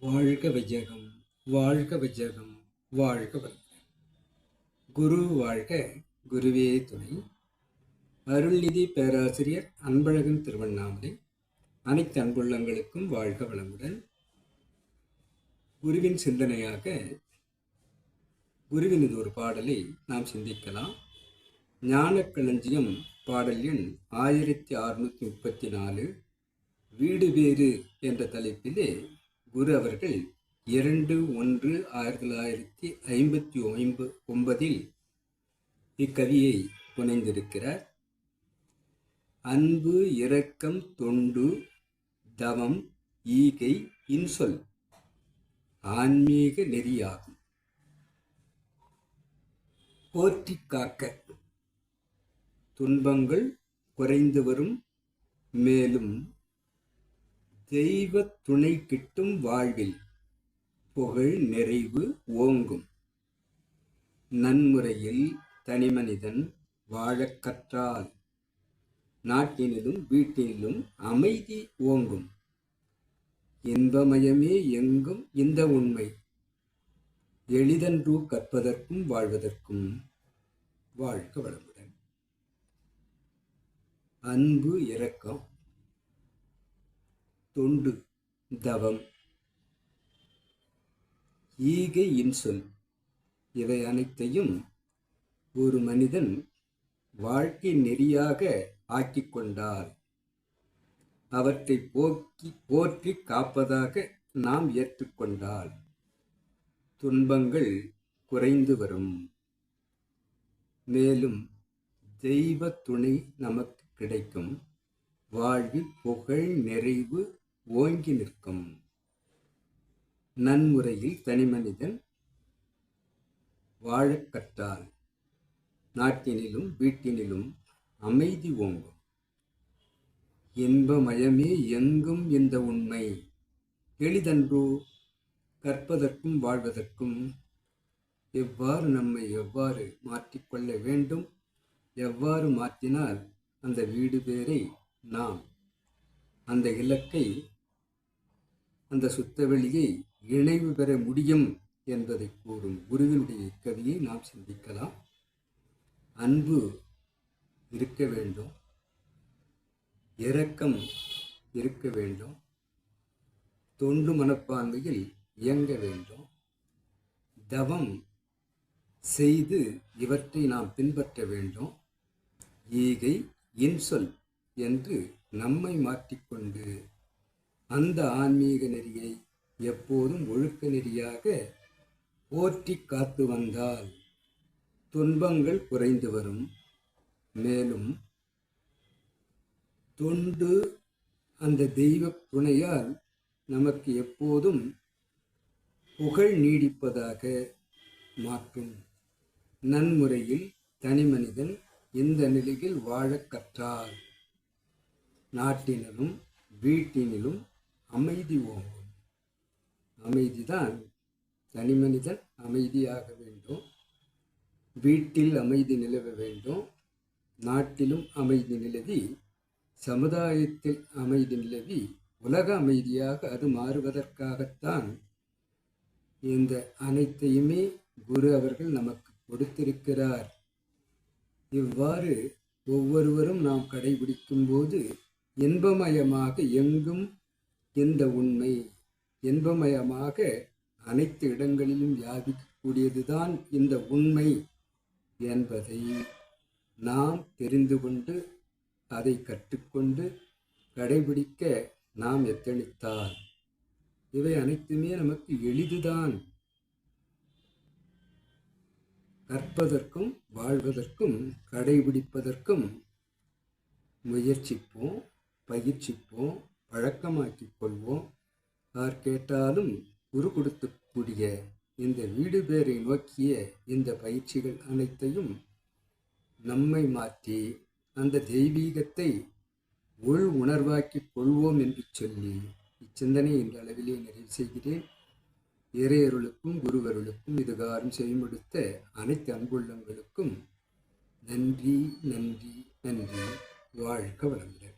வாழ்க வையகம், வாழ்க வையகம், வாழ்க வளமுடன். குரு வாழ்க, குருவே துணை. அருள்நிதி பேராசிரியர் அன்பழகன் திருவண்ணாமலை. அனைத்து அன்புள்ளங்களுக்கும் வாழ்க வளமுடன். குருவின் சிந்தனையாக குருவினது ஒரு பாடலை நாம் சிந்திக்கலாம். ஞானக்களஞ்சியம் பாடல் எண் 1634, வீடு வேறு என்ற தலைப்பிலே குரு அவர்கள் 2/1/1959 இக்கவியை புனைந்திருக்கிறார். அன்பு, இரக்கம், தொண்டு, தவம், ஈகை, இன்சொல் ஆன்மீக நெறியாகும். போற்றி காக்க துன்பங்கள் குறைந்து வரும், மேலும் தெய்வ துணை கிட்டும் வாழ்வில் புகழ் நிறைவு ஓங்கும். நன்முறையில் தனிமனிதன் வாழக் கற்றால் நாட்டினிலும் வீட்டினிலும் அமைதி ஓங்கும். இன்பமயமே எங்கும் இந்த உண்மை, எளிதன்று கற்பதற்கும் வாழ்வதற்கும். வாழ்க வளமுடன். அன்பு, இரக்கம், தொண்டு, தவம், ஈகை, இன்சொல் இவை அனைத்தையும் ஒரு மனிதன் வாழ்க்கை நெறியாக ஆக்கிக் கொண்டால், அவற்றை போற்றி காப்பதாக நாம் ஏற்றுக்கொண்டால் துன்பங்கள் குறைந்து வரும். மேலும் தெய்வ துணை நமக்கு கிடைக்கும். வாழ்வில் புகழ் நிறைவு ஓங்கி நிற்கும். நன்முறையில் தனிமனிதன் வாழக் கற்றால் நாட்டினிலும் வீட்டினிலும் அமைதி ஓங்கும். இன்பமயமே எங்கும் இந்த உண்மை, எளிதன்றோ கற்பதற்கும் வாழ்வதற்கும். எவ்வாறு மாற்றிக்கொள்ள வேண்டும், எவ்வாறு மாற்றினால் அந்த வீடு பேரை நாம் அந்த இலக்கை, அந்த சுத்தவெளியை இணைவு பெற முடியும் என்பதை கூறும் குருவினுடைய கவியை நாம் சிந்திக்கலாம். அன்பு இருக்க வேண்டும், இரக்கம் இருக்க வேண்டும், தொண்டு மனப்பான்மையில் இயங்க வேண்டும், தவம் செய்து இவற்றை நாம் பின்பற்ற வேண்டும், ஈகை, இன்சொல் என்று நம்மை மாற்றிக்கொண்டு அந்த ஆன்மீக நெறியை எப்போதும் ஒழுக்க நெறியாக போற்றி காத்து வந்தால் துன்பங்கள் குறைந்து வரும். மேலும் தொண்டு அந்த தெய்வ துணையால் நமக்கு எப்போதும் புகழ் நீடிப்பதாக மாற்றும். நன்முறையில் தனிமனிதன் இந்த நிலையில் வாழக் கற்றால் நாட்டினிலும் வீட்டினிலும் அமைதி ஓங்கும். அமைதிதான், தனிமனிதன் அமைதியாக வேண்டும், வீட்டில் அமைதி நிலவ வேண்டும், நாட்டிலும் அமைதி நிலவி, சமுதாயத்தில் அமைதி நிலவி, உலக அமைதியாக அது மாறுவதற்காகத்தான் இந்த அனைத்தையுமே குரு அவர்கள் நமக்கு கொடுத்திருக்கிறார். இவ்வாறு ஒவ்வொருவரும் நாம் கடைபிடிக்கும் போது இன்பமயமாக எங்கும் இந்த உண்மை, இன்பமயமாக அனைத்து இடங்களிலும் வியாபிக்கக்கூடியதுதான் இந்த உண்மை என்பதை நாம் தெரிந்து கொண்டு அதை கற்றுக்கொண்டு கடைபிடிக்க நாம் எத்தனித்தால் இவை அனைத்துமே நமக்கு எளிதுதான். கற்பதற்கும் வாழ்வதற்கும் கடைபிடிப்பதற்கும் முயற்சிப்போம், பயிற்சிப்போம், பழக்கமாக்கிக் கொள்வோம். யார் கேட்டாலும் குரு கொடுக்கக்கூடிய இந்த வீடு பேரை நோக்கிய இந்த பயிற்சிகள் அனைத்தையும் நம்மை மாற்றி அந்த தெய்வீகத்தை உள் உணர்வாக்கிக் கொள்வோம் என்று சொல்லி இச்சிந்தனை இந்த அளவிலே நிறைவு செய்கிறேன். இறையருளுக்கும் குருவருளுக்கும் இதுகாரும் செய்முடுத்த அனைத்து அன்புள்ளங்களுக்கும் நன்றி, நன்றி, நன்றி. வாழ்க வளமுடன்.